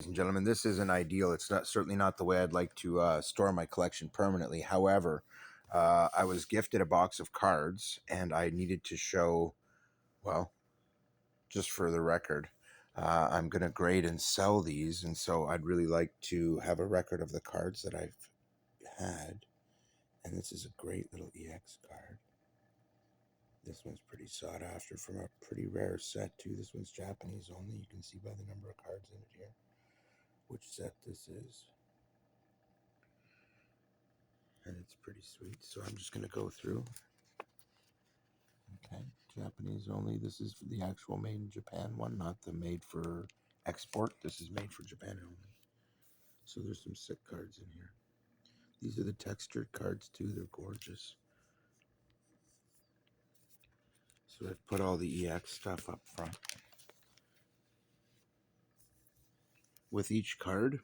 Ladies and gentlemen, this isn't ideal. It's not certainly not the way I'd like to store my collection permanently. However, I was gifted a box of cards, and I needed to show, well, just for the record, I'm going to grade and sell these, and so I'd really like to have a record of the cards that I've had. And this is a great little EX card. This one's pretty sought after from a pretty rare set, too. This one's Japanese only. You can see by the number of cards in it here which set this is. And it's pretty sweet. So I'm just going to go through. Okay, Japanese only. This is the actual made in Japan one, not the made for export. This is made for Japan only. So there's some sick cards in here. These are the textured cards too. They're gorgeous. So I've put all the EX stuff up front. With each card,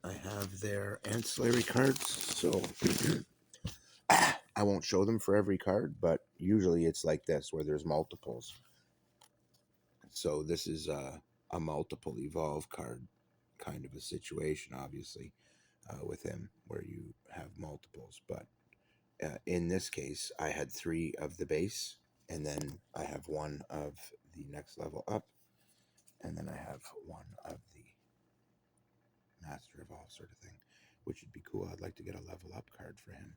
I have their ancillary cards. So I won't show them for every card, but usually it's like this where there's multiples. So this is a multiple evolve card kind of a situation, obviously, with him where you have multiples. But in this case, I had 3 of the base, and then I have 1 of the next level up, and then I have 1 of the Master Evolve sort of thing, which would be cool. I'd like to get a level up card for him.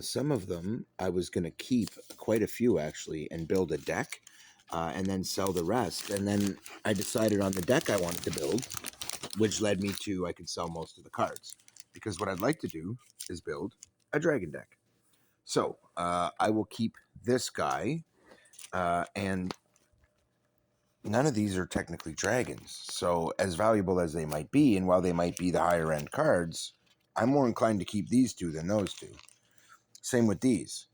Some of them I was going to keep, quite a few actually, and build a deck and then sell the rest. And then I decided on the deck I wanted to build, which led me to I could sell most of the cards. Because what I'd like to do is build a dragon deck. So I will keep this guy, and none of these are technically dragons. So as valuable as they might be, and while they might be the higher end cards, I'm more inclined to keep these 2 than those 2. Same with these.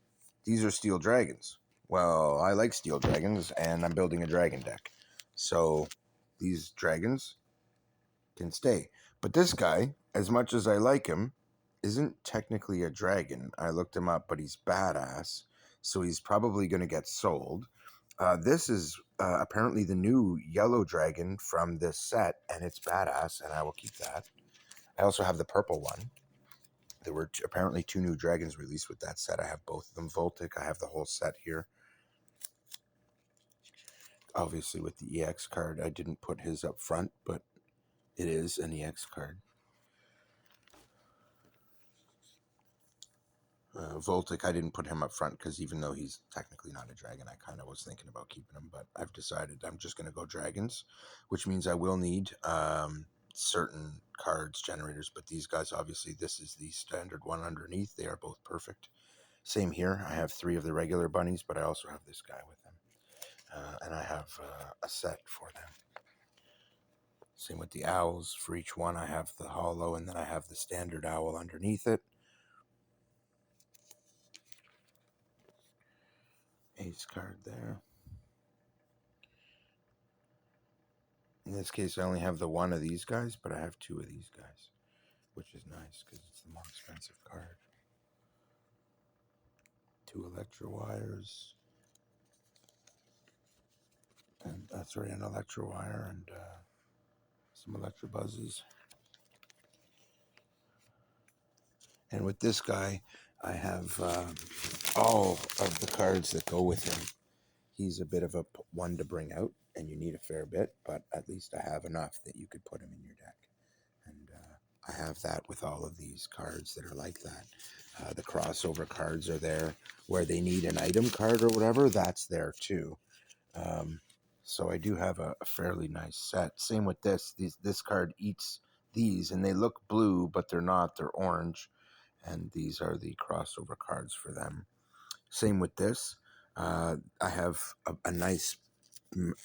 These are steel dragons. Well, I like steel dragons, and I'm building a dragon deck. So these dragons can stay. But this guy, as much as I like him, isn't technically a dragon. I looked him up, but he's badass. So he's probably going to get sold. This is apparently the new yellow dragon from this set, and it's badass, and I will keep that. I also have the purple one. There were apparently 2 new dragons released with that set. I have both of them. Voltic, I have the whole set here. Obviously, with the EX card, I didn't put his up front, but it is an EX card. Voltic, I didn't put him up front because even though he's technically not a dragon, I kind of was thinking about keeping him, but I've decided I'm just going to go dragons, which means I will need certain cards, generators, but these guys, obviously, this is the standard one underneath. They are both perfect. Same here. I have 3 of the regular bunnies, but I also have this guy with them. And I have a set for them. Same with the owls. For each one, I have the hollow, and then I have the standard owl underneath it. Ace card there. In this case, I only have the 1 of these guys, but I have 2 of these guys, which is nice because it's the more expensive card. 2 electro wires. And sorry, an electro wire and some electro buzzies. And with this guy, I have all of the cards that go with him. He's a bit of a one to bring out, and you need a fair bit, but at least I have enough that you could put him in your deck. And I have that with all of these cards that are like that. The crossover cards are there where they need an item card or whatever. That's there too. So I do have a fairly nice set. Same with this. This card eats these, and they look blue, but they're not. They're orange. And these are the crossover cards for them. Same with this. I have a nice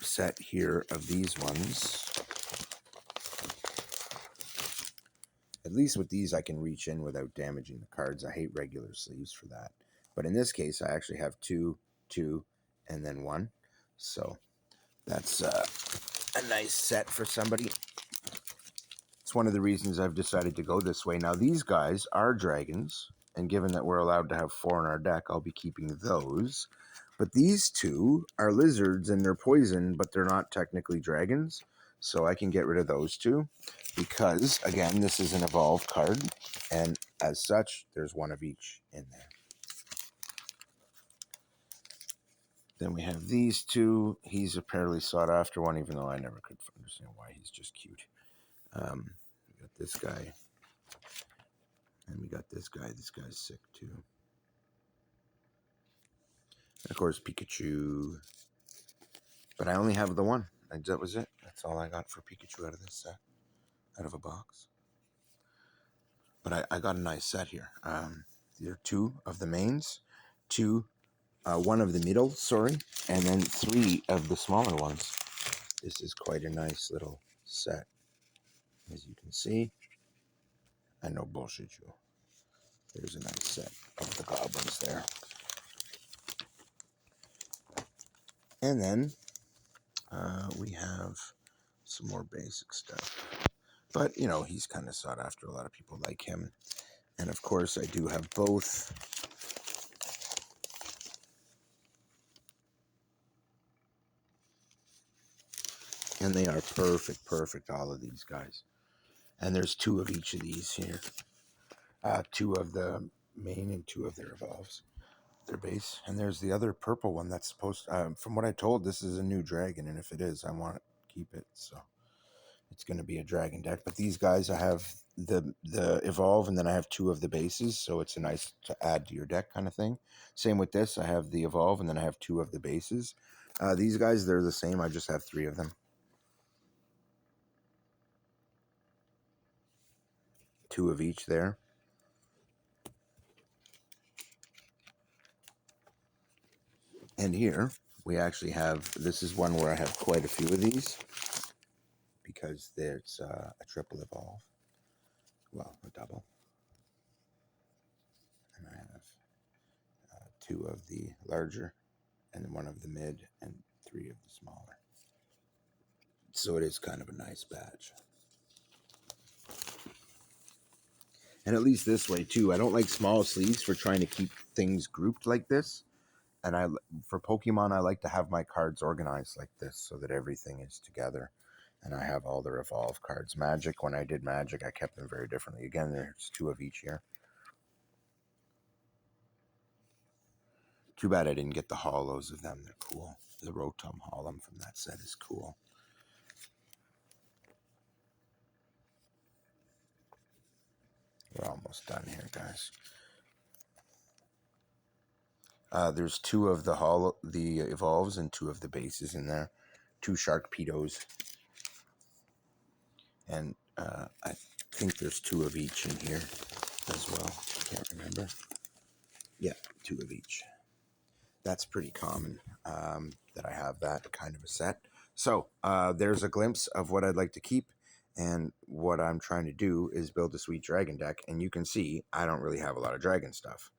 set here of these ones. At least with these, I can reach in without damaging the cards. I hate regular sleeves for that. But in this case, I actually have 2, 2, and then 1. So that's a nice set for somebody. It's one of the reasons I've decided to go this way. Now, these guys are dragons, and given that we're allowed to have 4 in our deck, I'll be keeping those. But these 2 are lizards, and they're poison, but they're not technically dragons. So I can get rid of those two because, again, this is an evolve card. And as such, there's one of each in there. Then we have these two. He's a fairly sought after one, even though I never could understand why. He's just cute. We got this guy. And we got this guy. This guy's sick too. And of course, Pikachu. But I only have the one. That was it. That's all I got for Pikachu out of this set. Out of a box. But I got a nice set here. There are two of the mains. One of the middle, sorry. And then 3 of the smaller ones. This is quite a nice little set. As you can see. I know bullshit you. There's a nice set of the goblins there. And then we have some more basic stuff. But, you know, he's kind of sought after. A lot of people like him. And, of course, I do have both. And they are perfect, all of these guys. And there's 2 of each of these here. 2 of the main and 2 of their evolves. Their base. And there's the other purple one that's supposed from what I told, this is a new dragon. And if it is, I want to keep it. So it's going to be a dragon deck. But these guys, I have the evolve, and then I have 2 of the bases. So it's a nice to add to your deck kind of thing. Same with this. I have the evolve, and then I have 2 of the bases. These guys, they're the same. I just have 3 of them. 2 of each there. And here we actually have, this is one where I have quite a few of these because there's a triple evolve. Well, a double. And I have 2 of the larger and 1 of the mid and 3 of the smaller. So it is kind of a nice batch. And at least this way too. I don't like small sleeves for trying to keep things grouped like this. And for Pokemon, I like to have my cards organized like this so that everything is together. And I have all the Evolve cards. Magic, when I did Magic, I kept them very differently. Again, there's 2 of each here. Too bad I didn't get the hollows of them. They're cool. The Rotom Hollow from that set is cool. We're almost done here, guys. There's 2 of the evolves and 2 of the bases in there. 2 Sharkpedos. And I think there's 2 of each in here as well. I can't remember. Yeah, 2 of each. That's pretty common that I have that kind of a set. So there's a glimpse of what I'd like to keep. And what I'm trying to do is build a sweet dragon deck. And you can see I don't really have a lot of dragon stuff.